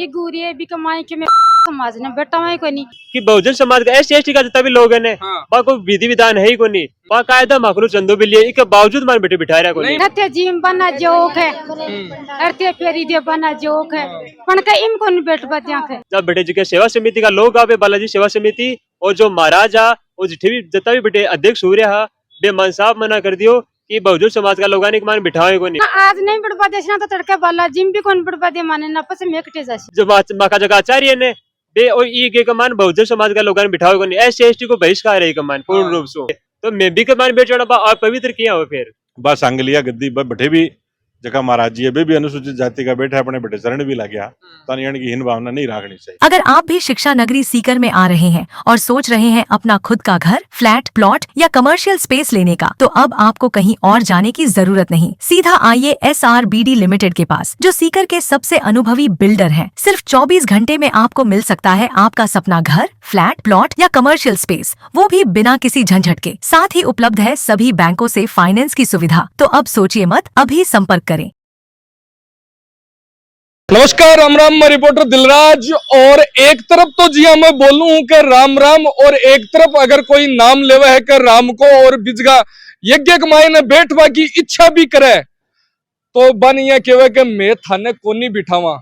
ये गुरिये भी कमाई के मैं समाज ने बेटा वही को नहीं कि बहुजन समाज का एस टी का जितना भी लोग है वहाँ कोई विधि विधान है ही को नहीं, वहाँ कायदा मकरू चंदो भी लिए इसके बावजूद मान बेटे बिठा रहा को नहीं। रहते जिम बना जोक है रहते फेरी दे बना जोक है पण का इम को नहीं बैठ बदिया के जब बेटे जी के सेवा समिति का लोग आवे बालाजी सेवा समिति और जो महाराज आ और जितना भी बेटे अध्यक्ष हो रहा बे मन साहब मना कर दियो कि बहुजन समाज का लोग मान बिठावे को नहीं। आज नहीं बढ़वा देना तो तड़के वाला जिम भी कौन बढ़वा दे माने ना पसे मेकटे जासी जो माका जगह आचार्य ने बे और ई के कमान बहुजन समाज का लोग बिठावे को नहीं, SC ST को बहिष्कार है कमान पूर्ण रूप से। तो मैं भी कमान बेच चढ़ा और पवित्र किया हो फिर बस आंगलिया गद्दी बैठे भी जगह महाराज जी अभी भी अनुसूचित जाति का बैठा अपने बेटे चरण भी लग गया तो की हीन भावना नहीं रखनी चाहिए। अगर आप भी शिक्षा नगरी सीकर में आ रहे हैं और सोच रहे हैं अपना खुद का घर, फ्लैट, प्लॉट या कमर्शियल स्पेस लेने का, तो अब आपको कहीं और जाने की जरूरत नहीं। सीधा आइए SRBD लिमिटेड के पास, जो सीकर के सबसे अनुभवी बिल्डर हैं। सिर्फ 24 घंटे में आपको मिल सकता है आपका सपना घर, फ्लैट, प्लॉट या कमर्शियल स्पेस, वो भी बिना किसी झंझट के। साथ ही उपलब्ध है सभी बैंकों से फाइनेंस की सुविधा। तो अब सोचिए मत, अभी संपर्क करें। नमस्कार, राम राम। मैं रिपोर्टर दिलराज। और एक तरफ तो जी हाँ मैं बोलूं हूं कि राम राम, और एक तरफ अगर कोई नाम लेवा है कि राम को और बिजगा यज्ञ कमाई ने बैठवा की इच्छा भी करे तो बन यह कहवे कि मैं थाने कोनी बिठावा।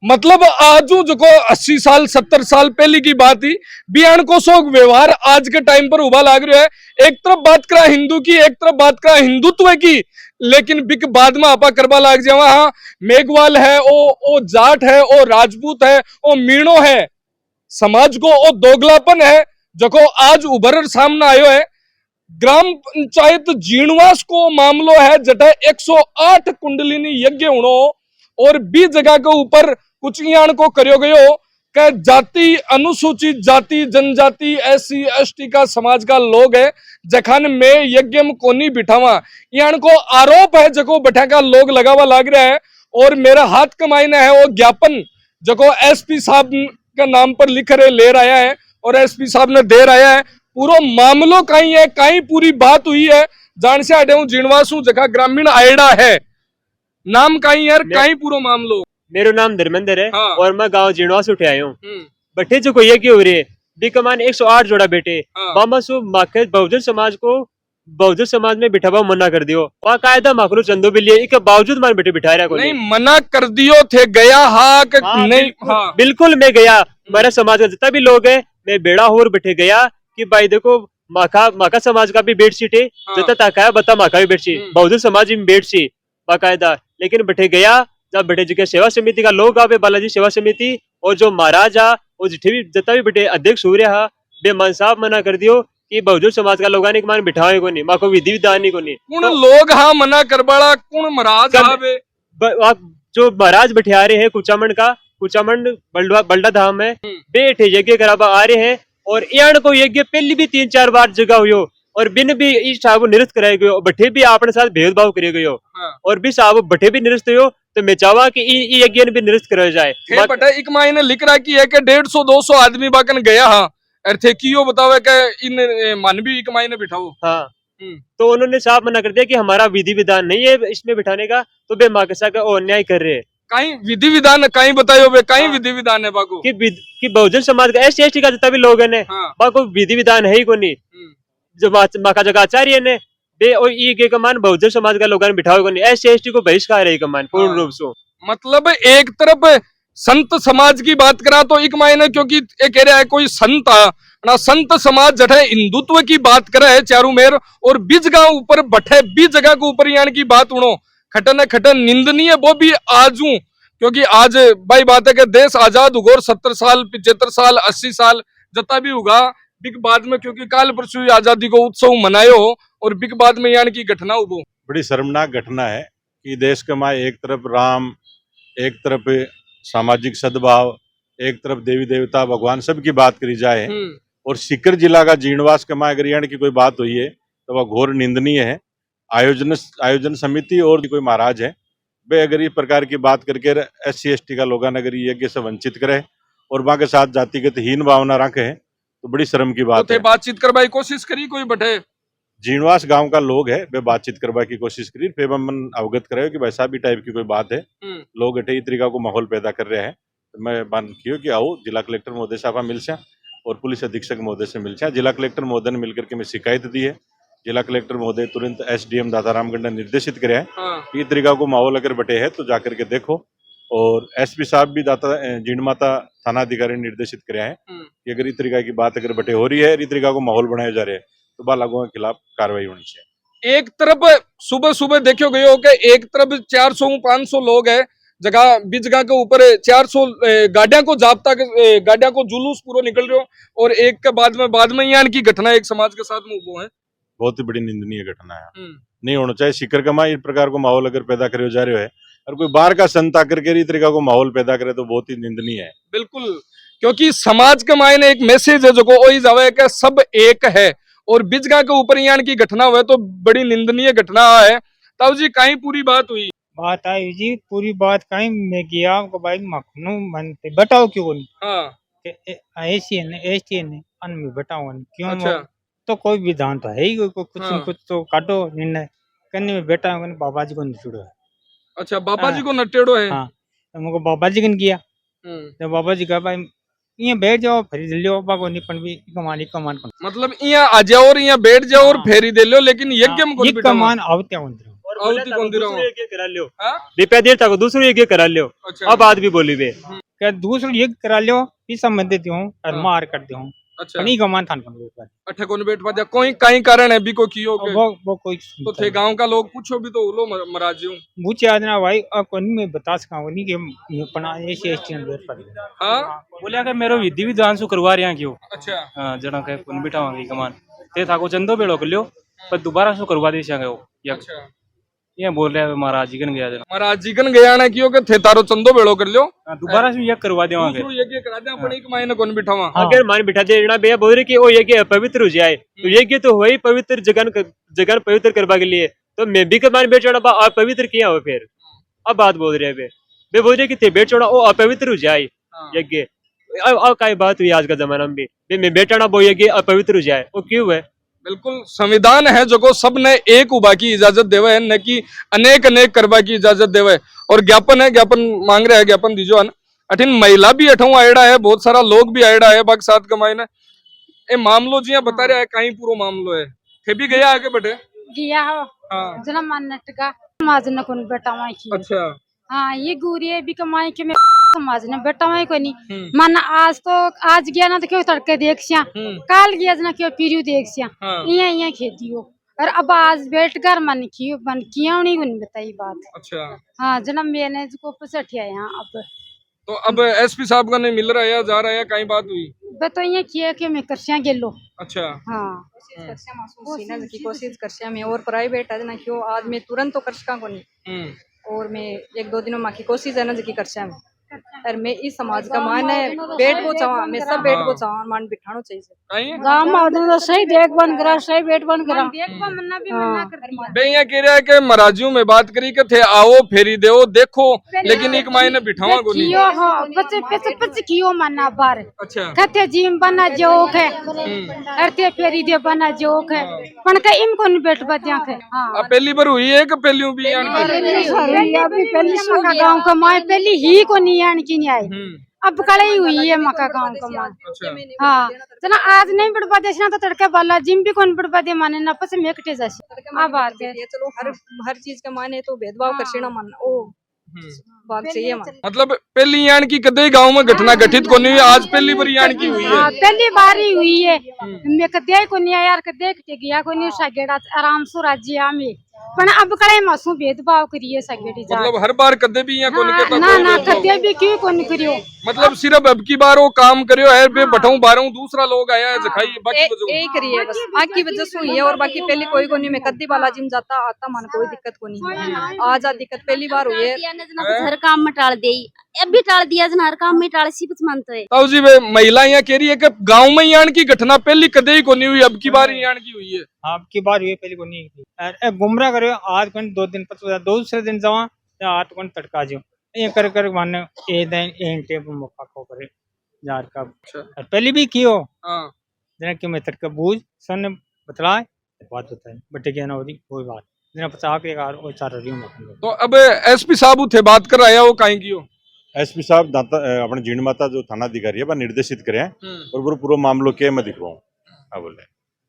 मतलब आजू जो 80 साल 70 साल पहले की बात ही बियान को शोक व्यवहार आज के टाइम पर उबा लाग रहा है। एक तरफ बात करा हिंदू की, एक तरफ बात करा हिंदुत्व की, लेकिन बिक बाद में आपा करवा लाग जावा। हाँ, मेघवाल है, ओ जाट है, ओ राजपूत है, ओ मीणो है, समाज को ओ दोगलापन है जो आज उभर सामने आयो है। ग्राम पंचायत जीणवास को मामलो है जटा 108 कुंडलिनी यज्ञ होनो और 20 जगह के ऊपर कुछ यान को करियो गयो कि जाति अनुसूचित जाति जनजाति SC ST का समाज का लोग है जखान में यज्ञ में कोनी बिठावा। यान को आरोप है जको बैठा का लोग लगावा लाग रहा है। और मेरा हाथ कमाईना है वो ज्ञापन जको SP साहब के नाम पर लिख रहे ले रहा है और SP साहब ने दे रहा है। पूरा मामलो कहीं है, कहीं पूरी बात हुई है। जान से आडे हूँ जीणवासू जगह ग्रामीण आयडा है नाम कहीं है, कहीं पूरा मामलो। मेरा नाम धर्मेंद्र है। हाँ। और मैं गाँव जीणवा से उठे आया हूँ। बटे जो कोई हो रही है बिकमान 108 जोड़ा बेटे मामा सु माखे बहुजन समाज को बहुजन समाज में बिठावा मना कर दियो, वहाँ कायदा मकरू चंदो भी लिए इसके बावजूद मान बेटे बिठा रहा को नहीं मना कर दियो थे गया हाँ कि नहीं। हाँ बिल्कुल मैं गया, मेरा समाज का जितना भी लोग है मैं बेड़ा होर बैठे गया कि भाई देखो माका समाज का भी बेडशीट है जितना ताकाया बता माका भी बेडशीट बहुजन समाज में बेडशीट बाकायदा। लेकिन बैठे गया जब बेटे जी के सेवा समिति का लोग आवे बालाजी सेवा समिति और जो महाराज आ और जितना भी बेटे अध्यक्ष हो रहा बे मन साहब मना कर दियो कि बहुजन समाज का लोग मान बिठावे को नहीं, माँ को विधि विधान को नहीं। कौन लोग हाँ मना करवाड़ा कौन महाराज जो महाराज बैठे आ रहे हैं कुचामंड बल्डा धाम है बेटे यज्ञ कराबा आ रहे हैं और यान को यज्ञ पहले भी 3-4 बार जगह हुई और बिन भी इस साहब निरस्त कराए गयो, बठे भी अपने साथ भेदभाव करे गयो और भी साहब बठे भी निरस्त हो तो मैं चाहवा कि ई यज्ञ भी निरस्त कराया जाए। बटा एक मायने लिख रहा की है कि 150-200 आदमी बाकन गया हाँ अर्थे कियो बतावे कि इन मन भी एक मायने बिठाओ। हाँ तो उन्होंने साफ मना कर दिया कि हमारा विधि विधान नहीं है इसमें बिठाने का, तो बे माँ के साथ अन्याय कर रहे हैं। कहीं विधि विधान कहीं बतायो बे कहीं विधि विधान है बाको कि बहुजन समाज का SC ST का जितना भी लोग है बाको विधि विधान है ही को नहीं। जो माँ का जगह आचार्य ने बे और ई के कमान बहुजन समाज का लोग बिठावे को नहीं, SC ST को बहिष्कार है कमान पूर्ण रूप से। मतलब एक तरफ संत समाज की बात करा तो एक मायने क्योंकि ये कह रहा है कोई संत ना संत समाज जठे हिंदुत्व की बात करे है चारू मेर और बीज गांव ऊपर बठे बीज जगह के ऊपर यान की बात उड़ो खटन निंदनीय वो भी आजू क्योंकि आज भाई बात है कि देश आजाद हुआ 70 साल 75 साल 80 साल जता भी होगा बिग बाद में क्योंकि काल परसों आजादी को उत्सव मनायो और बिग बाद में यान की घटना हुई बड़ी शर्मनाक घटना है कि देश के माए एक तरफ राम, एक तरफ सामाजिक सद्भाव, एक तरफ देवी देवता भगवान सब की बात करी जाए और सीकर जिला का जीणवास के माए अगर यान की कोई बात हुई है तो वह घोर निंदनीय है। आयोजन समिति और कोई महाराज है वे अगर इस प्रकार की बात करके SC ST का लोग अगर यज्ञ से वंचित करे और वहां के साथ जातिगत हीन भावना रखे तो बड़ी शर्म की बात है। बातचीत करवाई कोशिश करी कोई बटे जीणवास गांव का लोग है वे बातचीत करवा की कोशिश करी फिर मन अवगत करे कि वैसा भी टाइप की कोई बात है। लोग अठे तरीका को माहौल पैदा कर रहे हैं तो मैं बात कियो कि आओ जिला कलेक्टर महोदय साहब मिलसे और पुलिस अधीक्षक महोदय से मिलसे। जिला कलेक्टर महोदय ने मिलकर के मैं शिकायत दी है। जिला कलेक्टर महोदय तुरंत SDM दातारामगढ़ ने निर्देशित करे है कि इस तरीका को माहौल अगर बटे है तो जाकर के देखो। और SP साहब भी दाता जीण माता थाना अधिकारी ने निर्देशित करे हैं कि अगर इस तरीका की बात अगर बटे हो रही है, इस तरीका को माहौल बनाया जा रहा है तो बालागों के खिलाफ कार्रवाई होनी चाहिए। एक तरफ सुबह सुबह देखो गए हो कि एक तरफ 400-500 लोग है जगह बीच जगह के ऊपर 400 गाड़ियां को जाब्ता गाड़ियां को जुलूस पूरा निकल रहे हो और एक के बाद में यहाँ की घटना एक समाज के साथ में वो है बहुत ही बड़ी निंदनीय घटना है। नहीं होना चाहिए। शिखर कमा इस प्रकार को माहौल अगर पैदा करे जा रहे है और कोई बाहर का संत आकर के इस तरीका को माहौल पैदा करे तो बहुत ही निंदनीय है। बिल्कुल, क्योंकि समाज के मायने एक मैसेज है जो वही जावे कि सब एक है और बिजगा के ऊपर यहाँ की घटना हुआ तो बड़ी निंदनीय घटना है। तब जी कहीं पूरी बात हुई बात आई जी, पूरी बात कहीं मैं गया को भाई मखनू मनते बताओ क्यों नहीं। हाँ ऐसी है अन में बताओ क्यों। अच्छा। तो कोई विधान तो है ही कुछ हाँ। न कुछ तो काटो निर्णय करने में बेटा बाबा जी को निचुड़ो है। अच्छा, बाबा जी को नटेड़ो है। हाँ तो मुझको बाबा जी ने किया तो बाबा जी कहा भाई ये बैठ जाओ खरीद लियो बाबा नहीं पण भी कमान मतलब यहाँ आ जाओ और यहाँ बैठ जाओ और फेरी दे लो लेकिन यज्ञ में कौन बिठावा? कमान आवते आहुति कौन दे रहा हूँ? यज्ञ करा लियो हाँ? रुपया देर तक दूसरे यज्ञ करा लियो। अच्छा। अब बात भी बोली वे क्या दूसरा यज्ञ करा लियो पीसा मत देती हूँ और हाँ। मार कर दे हूँ अच्छा, नहीं कमान थान कर अठे कौन बैठ पा दिया कोई कहीं कारण है भी को कियो के वो कोई तो थे गांव का लोग पूछो भी तो लो मराजी हूँ। मुझे आदना भाई अब कोई मैं बता सका नहीं कि पना ऐसे स्टैंड पर हाँ बोलिया कि मेरो विधि विधान सु करवा रहा क्यों। अच्छा। हाँ जड़ा के पुन बिठावांगे कमान ते था को चंदो बेड़ो कर लियो पर दोबारा सु करवा दे संगे वो अच्छा, ये बोल रहा है महाराज जी कन गया जना महाराज जी कन गया ना कियो के थे तारो चंदो बेड़ो कर लियो दोबारा सु ये करवा देवांगे दूसरो यज्ञ करा दे अपन एक मायने कौन बिठावा। अगर मान बिठा दे ना भैया बोल रहे कि वो यज्ञ पवित्र हो जाए तो यज्ञ तो वही पवित्र जगन पवित्र करवा के लिए तो मैं भी मान बैठ चढ़ा अपवित्र किया हो फिर अब बात बोल रहे वे बोल रहे कि थे बैठ चढ़ा वो अपवित्र हो जाए यज्ञ। अब क्या बात हुई आज का जमाना में भी मैं बैठाना वो यज्ञ अपवित्र हो जाए वो क्यों है? बिल्कुल संविधान है जो को सबने एक उबा की इजाजत देवे है न कि अनेक अनेक करवा की इजाजत देवे। और ज्ञापन है ज्ञापन मांग रहे हैं ज्ञापन दीजो अन अठिन महिला भी अठू आयड़ा है बहुत सारा लोग भी आयड़ा है बाकी साथ कमाई ने ए मामलो जी बता रहा है कहीं पूरा मामलो है थे भी गया आगे बटे गया हो हाँ। जना मानट का समाज न कोन बेटावा की। अच्छा। हाँ ये गुरिये भी कमाई के मैं समाज ने बेटावा को नहीं मन आज तो आज गया ना तो क्यों तड़के देख सिया काल गया ना क्यों पीरियो देख सिया हाँ। यहाँ खेती हो और अब आज बैठ कर मन किया नहीं उन बताई बात। अच्छा। हाँ जना मैंने को पसठिया यहाँ अब तो अब SP साहब का नहीं मिल रहा है जा रहा है कहीं बात हुई बे तो यहाँ किया कि मैं करसिया गेलो। अच्छा। हाँ कोशिश करसिया में और प्राइवेट है ना क्यों आज मैं तुरंत तो करसका को नहीं और मैं 1-2 दिनों माँ की कोशिश है ना जी करसिया में और मैं इस समाज का मान है पेट को चावा मैं सब पेट को चावा मान बिठानो चाहिए गांव में तो सही देख बन करा सही बेट बन करा मन्ना भी मन्ना कर दिया। बे यहाँ कह रहा है कि महाराजियों में बात करी के थे आओ फेरी दो देखो लेकिन एक मायने बिठावा को नहीं। कियो हो बच्चे पच पच कियो मन्ना बार अच्छा। कथे जिम बना जोक है अरते फेरी दे बना जोक है पण के इम कोन बेट बदिया के। हां अब पहली बार हुई है कि पहली भी अभी पहली मका गांव का माय पहली ही को नहीं आन की नहीं आई अब कड़ई हुई है मका गांव का माय। अच्छा। हाँ जना आज नहीं बढ़वा देश ना तो तड़के बाला जिम भी कौन बढ़वा दे माने ना पस मेकटे जासी आ बात है। चलो हर चीज के माने तो भेदभाव करसेना मन ओ बात चाहिए मन मतलब पहली यान की कदे गांव में घटना घटित को नहीं हुई आज पहली बार यान की हुई है। पहली बार ही हुई है मैं कदे को नहीं यार कदे के गया को नहीं सगेड़ा आराम से राज्य में पण अब कड़े मासू भेदभाव करिए सगेड़ी जा मतलब हर बार कदे भी यहाँ कोनी कहता ना ना कदे भी क्यों कोनी करियो मतलब सिर्फ अब की बार वो काम करियो है बे बठाऊं बारों दूसरा लोग आया है जखाई बाकी वजह यही करिए बस बाकी वजह से हुई है और बाकी पहली कोई को नहीं मैं कद्दी बाला जिम जाता आता मन कोई दिक्कत को नहीं आज आ दिक्कत पहली बार हुई है हर काम में टाल दे अब भी टाल दिया जना हर काम में टाल सी कुछ मानते है। ताऊ जी वे महिला यहाँ कह रही है कि गांव में यान की घटना पहली कदे ही को नहीं हुई अब की बार यान की हुई है। आपकी बार हुई पहली को नहीं हुई गुमराह करो आज कौन 2 दिन पच दूसरे दिन जावा या आज कौन तड़का जो ये कर कर माने ए दिन एन टेप मौका को करे जार का पहली भी कियो जना कि मैं तड़का बूझ सन बतलाए बात होता है बटे क्या ना होती कोई बात जना 50 के कार और 4 रही हूं। तो अब SP साहब थे बात कर आया वो काहे की हो एसपी साहब अपने जीण माता जो थाना अधिकारी है वह निर्देशित करे और वो पूरा मामलो के मैं दिख रहा हूँ बोले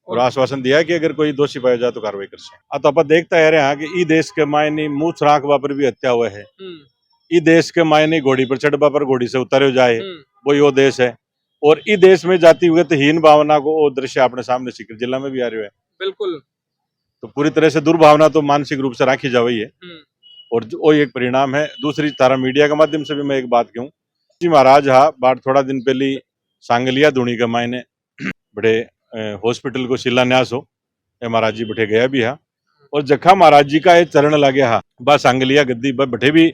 और आश्वासन दिया कि अगर कोई दोषी पाया जाए तो कार्रवाई कर से। तो आप देखता है रहे कि ई देश के मायने मुंह छराक पर भी हत्या हुआ है, ई देश के मायने घोड़ी पर चढ़वा पर घोड़ी से उतारे जाए वो यो देश है। और ई देश में जातिगतहीन भावना को वो दृश्य अपने सामने सीकर जिला में भी आ रही है। बिल्कुल। तो पूरी तरह से दुर्भावना तो मानसिक रूप से राखी जा रही है और वो एक परिणाम है। दूसरी तारा मीडिया के माध्यम से भी मैं एक बात कहूँ, जी महाराज हाँ बार थोड़ा दिन पहले सांगलिया धुनी के मायने बड़े हॉस्पिटल को शिलान्यास हो महाराज जी बैठे गया भी हा और जखा महाराज जी का ये चरण लगे हा बा सांगलिया गद्दी बैठे भी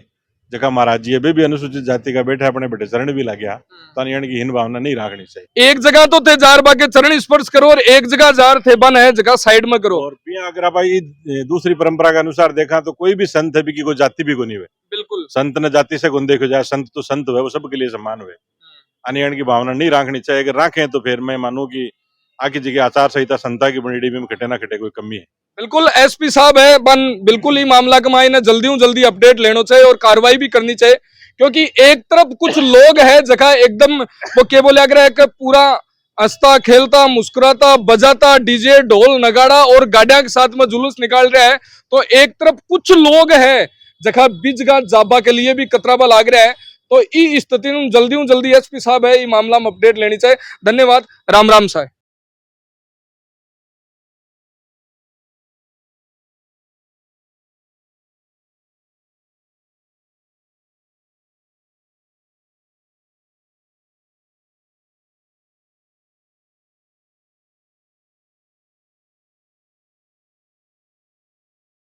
जखा महाराज जी अभी भी अनुसूचित जाति का बैठा अपने बेटे चरण भी लगे हा तो की हीन भावना नहीं रखनी चाहिए। एक जगह तो थे जार बाके चरण स्पर्श करो और एक जगह जार थे बन है जगह साइड में करो। और अगर आप दूसरी परंपरा के अनुसार देखा तो कोई भी संत है भी कोई जाति भी को नहीं हुए। बिल्कुल संत न जाति से गुण देखो जाए, संत तो संत हुए वो सबके लिए समान हुए। अनियन की भावना नहीं रखनी चाहिए, अगर रखें तो फिर मैं मानूं कि आगे जगह आचार संहिता संता की बनेड़ी में खटे ना खटे कोई कमी है। बिल्कुल एसपी साहब है बन बिल्कुल ही मामला कमाई ने जल्दी अपडेट लेना चाहिए और कार्रवाई भी करनी चाहिए, क्योंकि एक तरफ कुछ लोग है जगह एकदम वो क्या बोले अगर पूरा हंसता खेलता मुस्कुराता बजाता डीजे ढोल नगाड़ा और गाड़िया के साथ में जुलूस निकाल रहा है, तो एक तरफ कुछ लोग है जगह बीजगा जाबा के लिए भी कतराबा लाग रहा है। तो ई स्थिति में जल्दी एसपी साहब है ये मामला में अपडेट लेनी चाहिए। धन्यवाद। राम राम साहब।